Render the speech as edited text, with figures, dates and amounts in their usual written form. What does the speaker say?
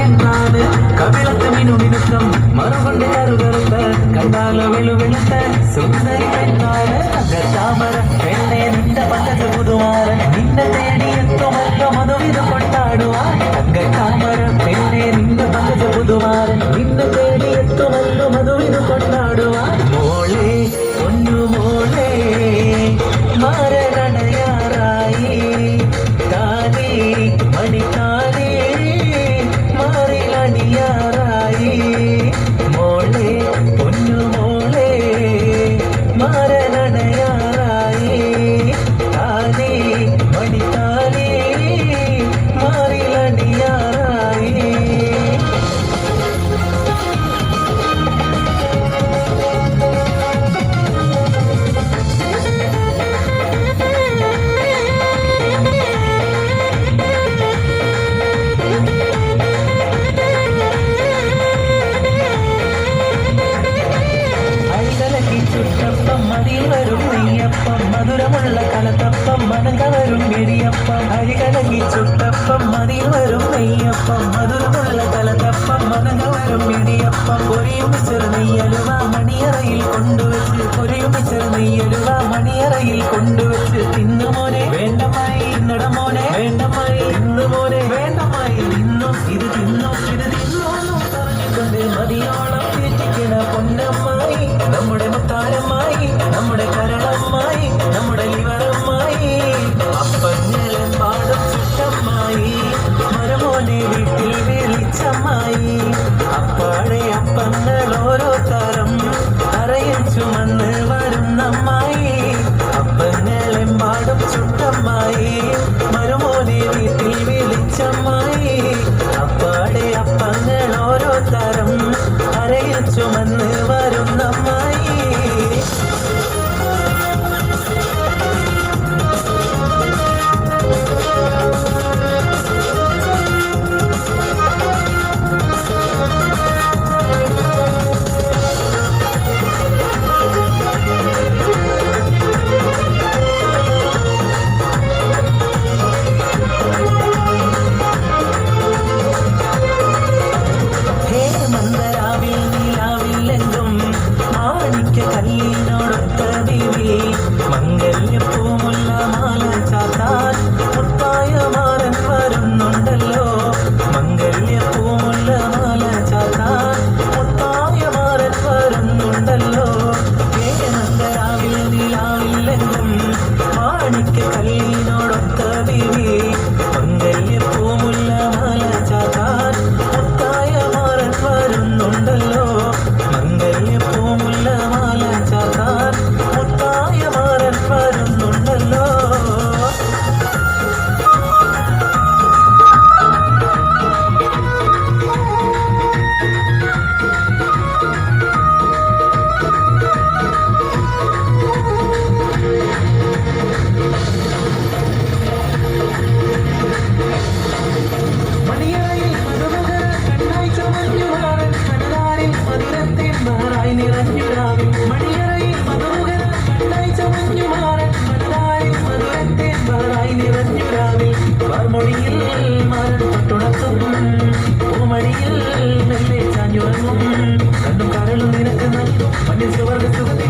പെണ്ണാണ് കവിളത്ത് മിനുമിനുക്കം മറുകൊണ്ട് കറുകറുത്ത കണ്ടാല വെളുവെളുത്ത സുന്ദരി പെണ്ണാണ് താമര പെണ്ണെ നിന്റെ പങ്കജ പുതുമാരൻ നിന്നെ തേടിയെത്തുമല്ലോ മധുവിത് കൊണ്ടാടുവാൻ താമര പെണ്ണെ നിന്റെ പങ്കജ പുതുമാരൻ നിന്നെ തേടിയെത്തുമല്ലോ മധുവിത് കൊണ്ടാടുവാൻ മോളെ പൊന്നു മോളെ മാരനടയാറായി താനേ മണിത്താനേ മാറിലണിയാറായി മോളെ പൊന്നു മോളെ മാരനടയാറായി താനേ മണിത്താനേ മാറിലണിയാറായി ചുട്ടപ്പം മതിയിൽ വരും നെയ്യപ്പം മധുരമുള്ള കലത്തപ്പം മനം കവരും ഇടിയപ്പം അരികലകി ചുട്ടപ്പം മതിയിൽ വരും നെയ്യപ്പം മധുരമുള്ള കലത്തപ്പം മനം കവരും ഇടിയപ്പം പൊരിയും ചെറുനെയ്യലുവ മണിയറയിൽ കൊണ്ടുവച്ച് പൊരിയും ചെറുനെയ്യലുവ മണിയറയിൽ കൊണ്ടുവച്ച് തിന്നുമോനെ വേണ്ടമായി നടമോനെ വേണ്ടമായി ഇന്നുമോനെ വേണ്ടമായി ഇന്നും ഇത് തിന്നോ ഇത് തിന്നോന്നും പറഞ്ഞുകൊണ്ട് മതിയോളം തീറ്റിക്കണ പൊന്നമ്മായി നമ്മുടെ മുത്താരമായി നമ്മുടെ കരളമായി നമ്മുടെ ലിവറമായി അപ്പഞ്ഞിലൻ പാടും ചുട്ടമ്മായി മരമോനെ വീട്ടിൽ വിളിച്ചമ്മായി അപ്പാടെ അപ്പങ്ങൾ ഓരോ തരം അറയിൽ ചുമന്ന് വരുന്നമ്മായി അപ്പഞ്ഞിലൻ പാടും ചുട്ടമ്മായി മരമോനെ വീട്ടിൽ വിളിച്ചമ്മായി അപ്പാടെ അപ്പങ്ങൾ ഓരോ തരം അരയിൽ ചുമന്ന് വരുന്നമ്മായി കല്ലിനോടൊത്ത ദേവി മംഗല്യപ്പൂമുള്ള മാല ചാത്താൻ മുത്തായ മാറൻ വരുന്നുണ്ടല്ലോ മംഗല്യപ്പൂമുള്ള മാല ചാത്താൻ മുത്തായ മാറൻ വരുന്നുണ്ടല്ലോ മംഗരാവിൽ നിലാവില്ലെന്നും മാണിക്ക കല്ലിനോടൊത്ത ദേവി മംഗല്യപ്പൂമുള്ള മാല ചാത്താൻ മുത്തായ മാറൻ വരുന്നുണ്ടല്ലോ മംഗല്യപ്പൂമുള്ള മാല ചാത്താൻ മുത്തായ മാറൻ വരുന്നുണ്ടല്ലോ മണിയറയിൽ മധുമകര കണ്ണായി ചുമഞ്ഞു മാറൻ കണ്ണാരിൽ മധുരത്തിൻ മാറായി നിറഞ്ഞുരാവിൽ മണിയറയിൽ മധുമകര കണ്ണായി ചുമഞ്ഞു മാറൻ കണ്ണാരിൽ മധുരത്തിൻ മാറായി നിറഞ്ഞുരാവിൽ വാർമൊഴിയിൽ മാറൻ തൊട്ടുണർത്തും പൂമണിയിൽ മെല്ലെ ചാഞ്ഞുറങ്ങും കണ്ടും കരളും നിനക്ക് നൽകും മണ്ണിൽ സുവർഗ സുഖത്തിൽ